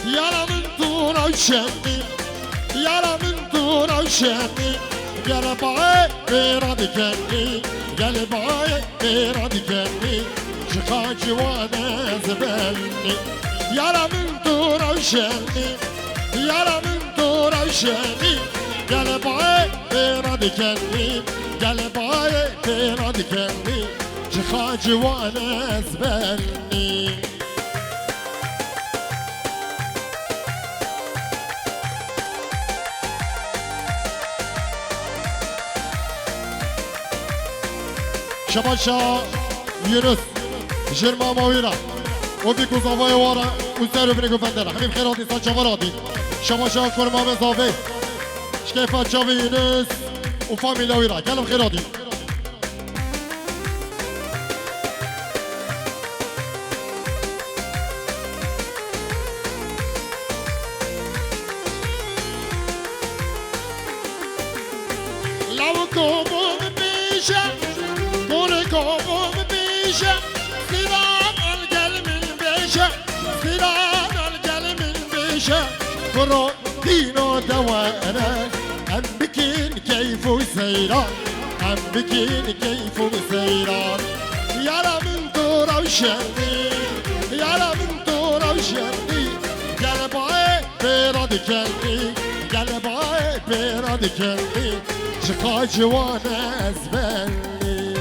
Yaramın tura şenli Yaramın tura şenli Gel baye bir dikenli Gel baye bir dikenli Çıka civane zebelli Yaramın tura şenli Yaramın tura şenli Gel baye bir dikenli Gel baye bir dikenli Çıka civane zebelli شباشا يونس جرما ماويرا وبيكو زافاي ورا وزارو بريكو فندر حبيب خيراتي صاد شفراتي شباشا كورما مزافي شكيفا جافي يونس وفاميلا ويرا كلام خيراتي لو كومو بيشا كومو بيشا سيران القلب البيشا سيران القلب البيشا فرو دينو دوانا أم بكين كيف سيران أم بكين كيف سيران يارا من دورا وشاني يارا من دورا وشاني قلباي بيراد كلبي قلباي بيراد كلبي شقا جوانا زبالي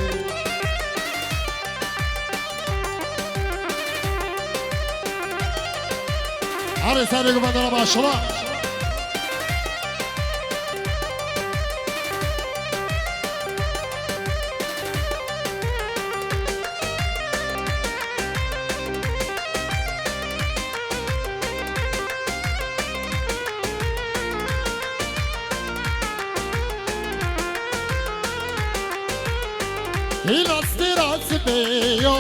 هاري ساري قبضنا باشرة إلاستراس بيو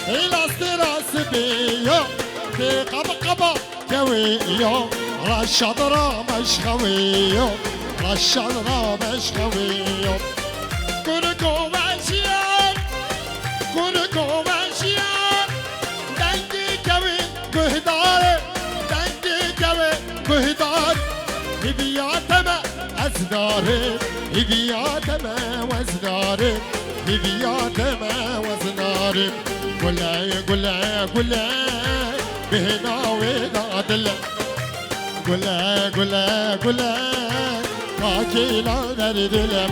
إلاستراس بيو بقبقبة كويو رشادرا مش خويو رشادرا مش خويو كونكو ماشيان كونكو ماشيان دنجي كوي بهدار دنجي كوي بهدار هدياتما أزداري هدياتما وزداري هدياتما وزداري قولي قولي قولي بهنا وهنا دلة قولي قولي قولي باكي لا دردلم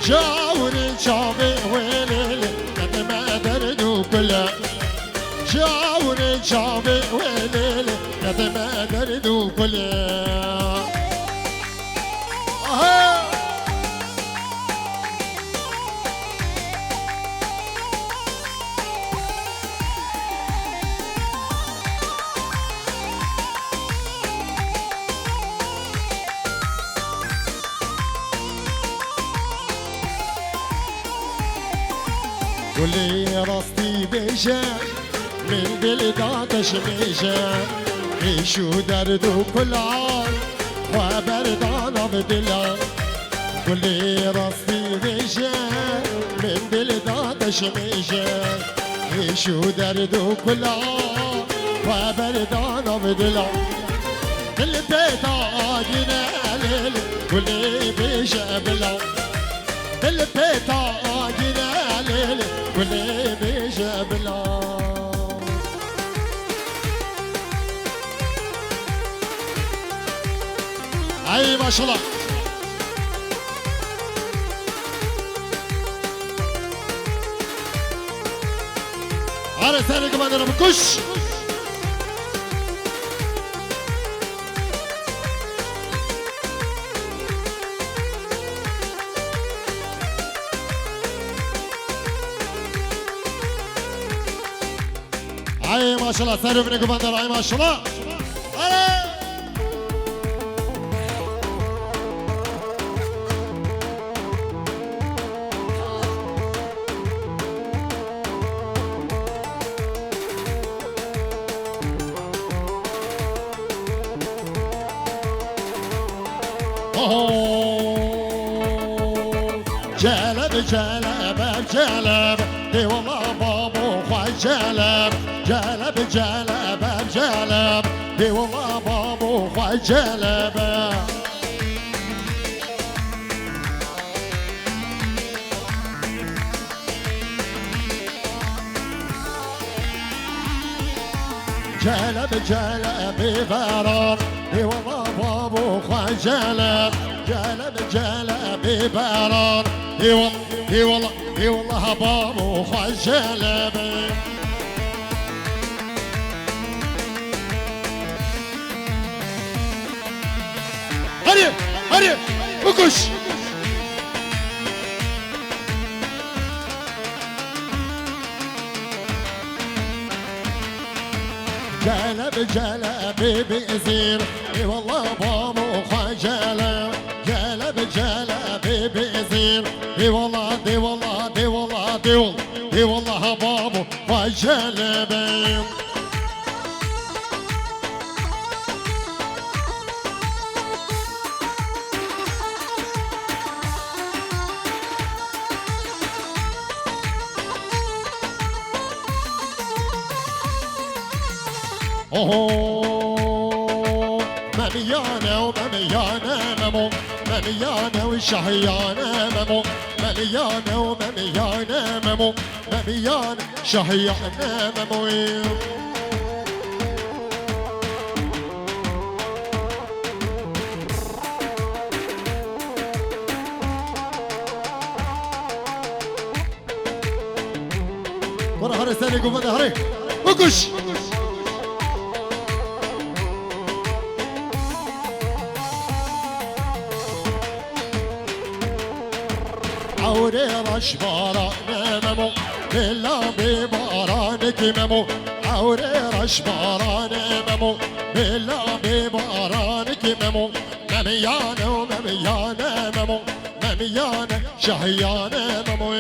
جاوري جابي ويلي قد ما دردو كله جاوري جابي ويلي قد ما دردو كله قولي راستي بيشان من دل داتش ميشان ايشو دردو كل عام وبردانا بدلا قولي راستي بيشان من دل داتش ميشان ايشو دردو كل عام وبردانا بدلا كل بيت عاجنا ليل قولي بيشان بلا كل بيت عاجنا ليل قولي بيشان بلا اي ما شاء الله على ثاني كمان انا بكش اي ما شاء الله ثاني من كمان اي ما شاء الله جلب جلب جلب دي والله بابو خوي جلب جلب جلب جلب اي والله بابو خوي جلب جلب جلب برار اي والله بابو خوي جلب جلب برار اي والله اي والله اي والله بابو خوي جلب هري هري وكش جلب جلب بيزير اي والله بابو خوي جلب جلب بيزير اي والله دي والله دي والله دي والله دي والله بابو خوي جلب مليانة ومليانة ممو مليانة وشهيانة ممو مليانة ومليانة ممو مليانة شهيانة ممو ورا هري سالي قوم هري وقش عوري رش باران ممو بلا ببارانك ممو عوري رش باران ممو بلا ببارانك ممو مميانة ومميانة ممو مميانة شهيانة ممو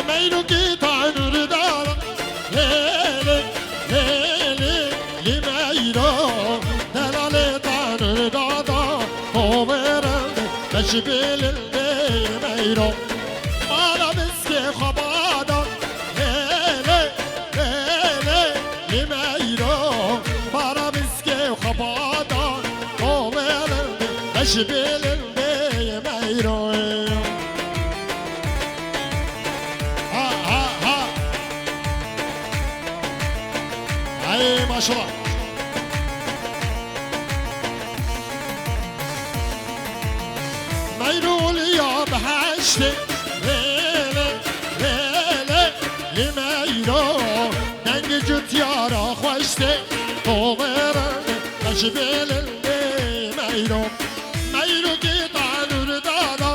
مينو كيت عن رداء ليلي ليلي لميرو دلالي عن رداء خوبرن مشبيل اللي ميرو مالا مسكي خبادا ليلي ليلي لميرو مالا مسكي خبادا خوبرن مشبيل اللي ميرو اي ما شاء الله ميرول يا بحشتي ليلي ليلي لميرو دنگ جت يارا خوشتي طوبرن مشبيل اللي ميرو ميرو جيت عن ردادا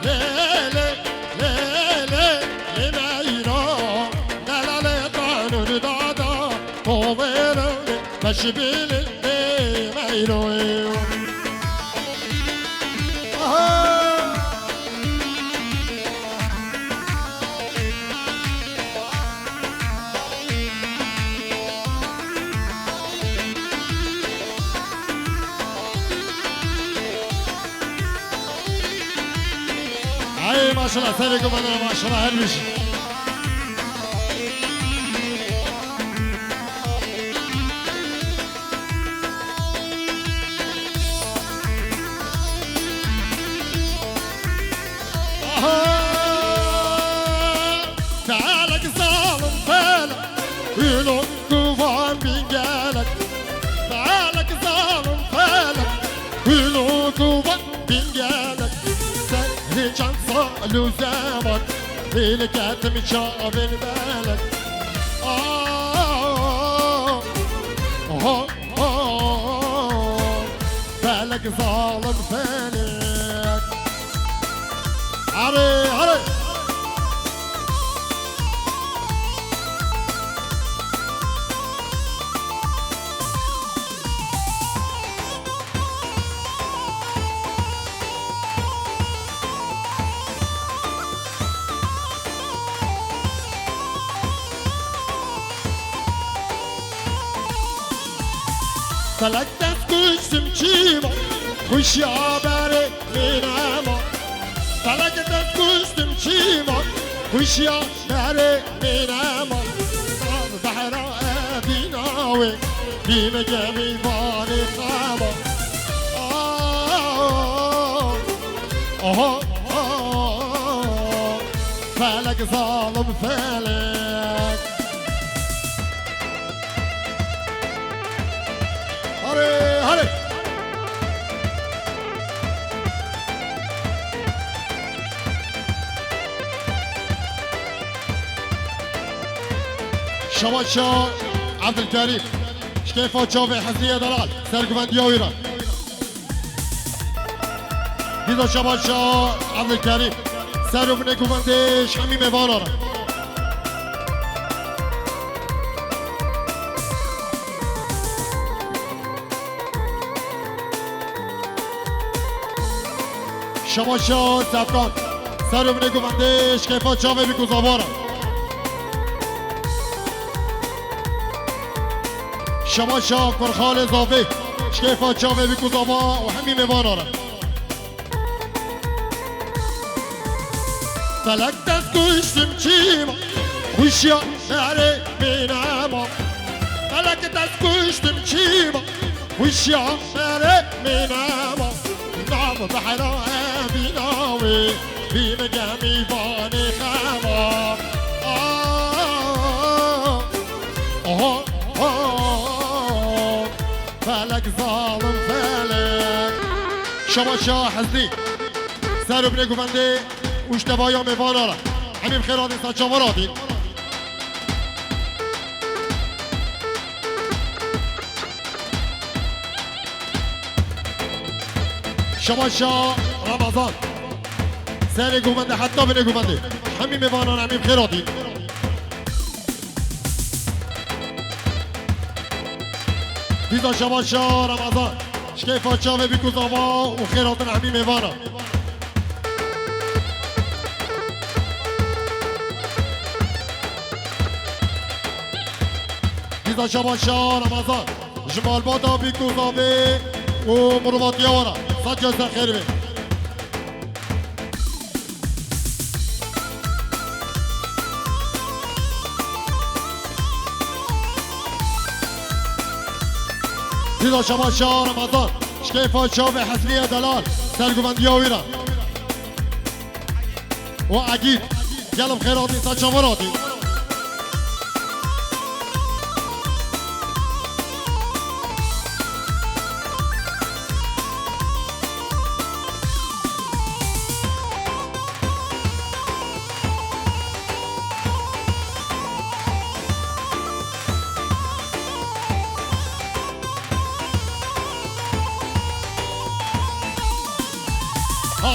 ليلي ليلي لميرو دلالي عن ردادا طوبرن مشبيل اللي ميرو اي ما شاء الله سالكم انا ما شاء الله هلمش تعالك ظالم فالك ويلون كوفان بينجالك تعالك ظالم فالك ويلون كوفان بينجالك سهل كان صالو زمان ليلك كاتم شاب بالك فالك ظالم فالك عري عري فلک دست کشتم چیما خوشی آبره مینما فلک دست کشتم چیما خوشی آبره مینما بحرا بیناوی بیم گمی بانی خما فلک ظالم فلک هره هره شواشا عبدالكريم شكيفا تشوفي حزية دلال سرقفندية ويران ديزا شواشا عبدالكريم سرو من قفنديش همي ميوانارا شواشا سبقان سرو من قفنديش كيفا تشوفي بكوزاوارا شما شاک پر خال اضافه شکیفا چاوه بی کزاوا و همین میوان آره فلک دست کشتم چیما خوشیا نره مینما فلک دست کشتم چیما خوشیا نره مینما نام بحرا بیناوی بیم گمی بانی خما فلك ظالم فلك شما شاه حزني سرو بني قفندي واشتبايا ميفانارا همين خيرات انسان شواراتين شما شاه رمضان سري قفندي حتى بني قفندي همين ميفانارا همين خيراتين دیزا شباشا رمضان شکیفا چاوه بی کزاوا و خیراتن همی میوانا دیزا شباشا رمضان جمال بادا بی کزاوه و مروات یوانا صد جزا خیر بی دیزا شما شاه رمضان شکیفا چاوه حسنیه دلال سرگوندیه ویران و عگید گلم خیراتی سا چاوراتی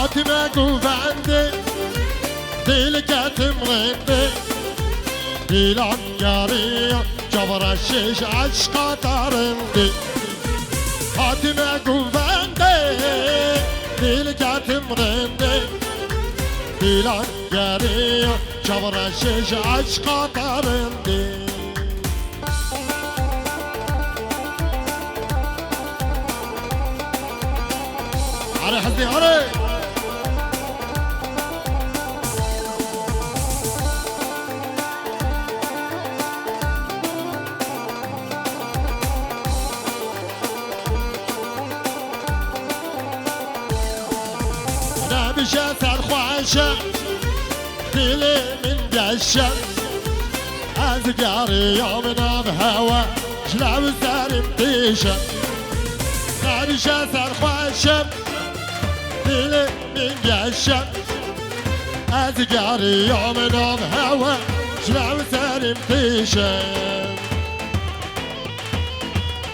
حاتمه گوونده دل کتم رنده دیلان یاری جوارشش عشقا دارنده حاتمه گوونده دل کتم رنده دیلان یاری جوارشش عشقا دارنده آره حزنی آره نمیشه سرخوشم دل من گشم از گریامنم هوا جلو سرم پیشم نمیشه سرخوشم دل من گشم از گریامنم هوا جلو سرم پیشم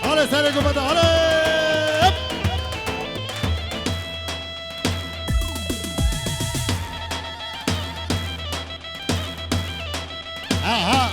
آره سر گفت آره آها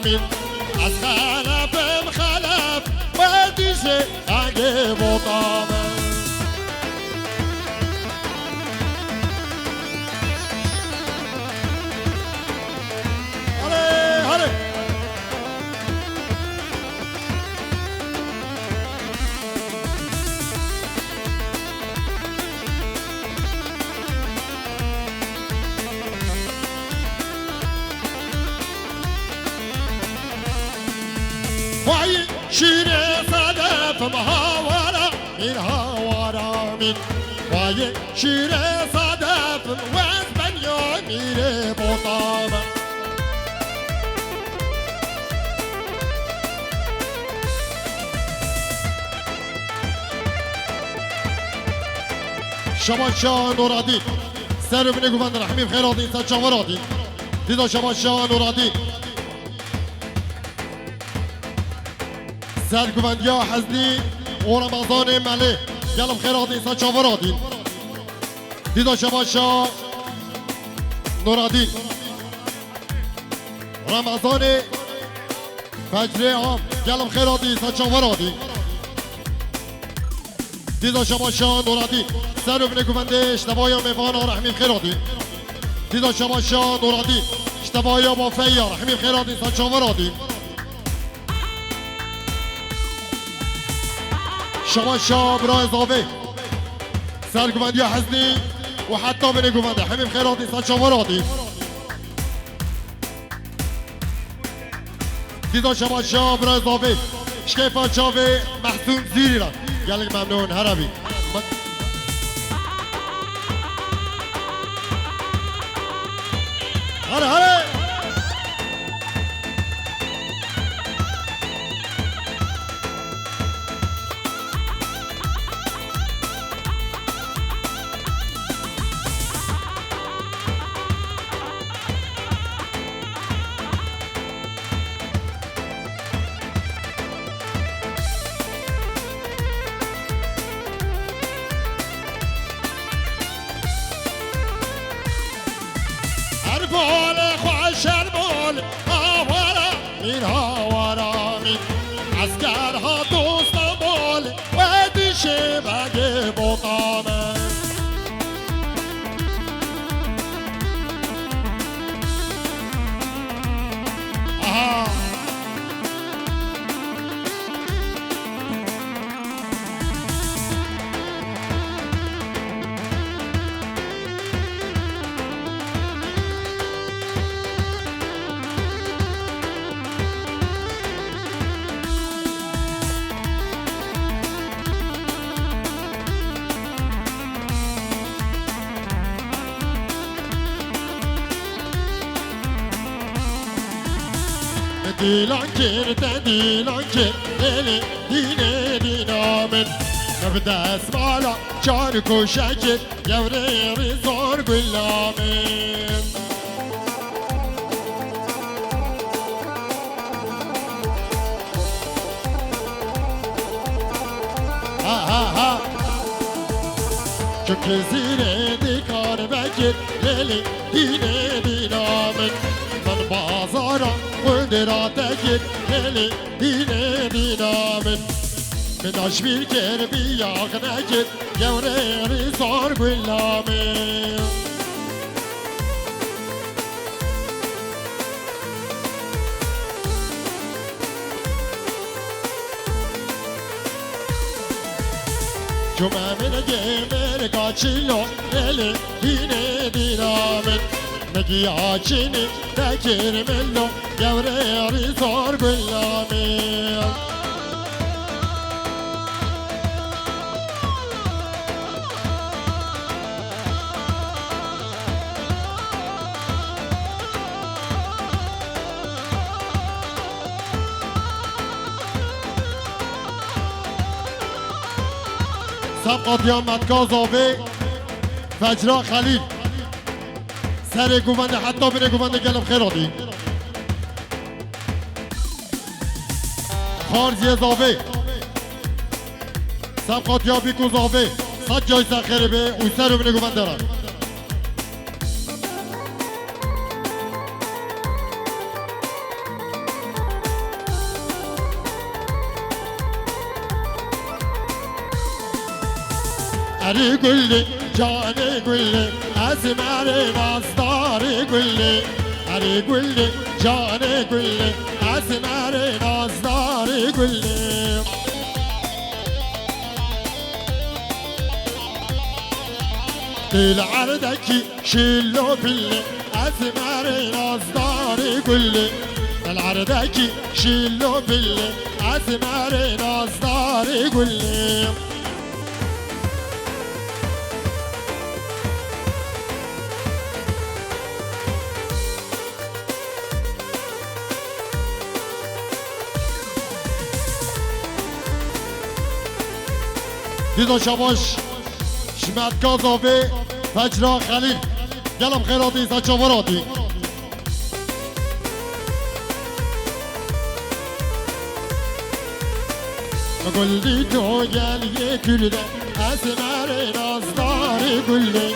من از خلفم خلف ودیشه اگه بطامه هره هره وای شیر صدف مهاورا من هاورا من وای شیر صدف وز بنیا میره بطامه شبان شاه نورادی سر بینه گوند رحمیم خیرادین سر چاورادین دیدا شبان شاه نورادی سر گوندیا حزنی و رمضان ملی گلم خیرادین سر چاورادین دیدا شبان شاه نورادی رمضان فجر عام گلم خیرادین سر چاورادین دیدا شبان شاه نورادی سر بینه گوونده اشتبایا میوان رحمیم خیرادین دیدا شبان شاه نورادی اشتبایا با فیا رحمیم خیرادین سر چاورادین شبان شاه برای اضافه سرگوندی حزنی و حتی بینه گوونده حمیم خیرادین سر چاورادین دیدا شبان شاه برای اضافه شکیفان چاوه محسون زیری را گلگ ممنون هربی هره هره بول خوش بول هاورا این هاورا من عسکرها دوست بول و دیشه بگه بطامه آها دیلان کرده دیلان کرده دینه دینامن نبده اسمالا چار کشکت یوره ریزار گلامن ها ها ها چون که زیره دیکار بکر لیلی دینه دینامن من بازارا قدراتك ليلي ديني دينا من أشبيل كربي ياغنك يا وريري صار قلامي جمع من جمر قاتشيلو ليلي ديني دينا نجي عاشيني تاكر منه يا وريري صار قلامي سبقات يا متكازاوي فجرا خليل سر گوونده حتی بره گوونده گلم خیرادی خارزی اضافه سبقات یا بیکو اضافه صد جای سخیره به اوی سر رو بره گوونده را اری گلی جان گلی اسمر نازدار گلی اری گلی جان گلی اسمر نازدار گلی دل عردکی شلو بلی اسمر نازدار گلی دل عردکی شلو بلی اسمر نازدار گلی دیدو شباش شمت کازاوه فجرا خلیل گلم خیراتی سچاوراتی گلی تو گل یه کرده اسمر نازدار گلی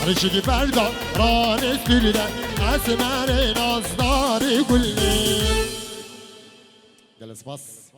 رشگی بردا رانش کرده اسمر نازدار گلی گل اسپاس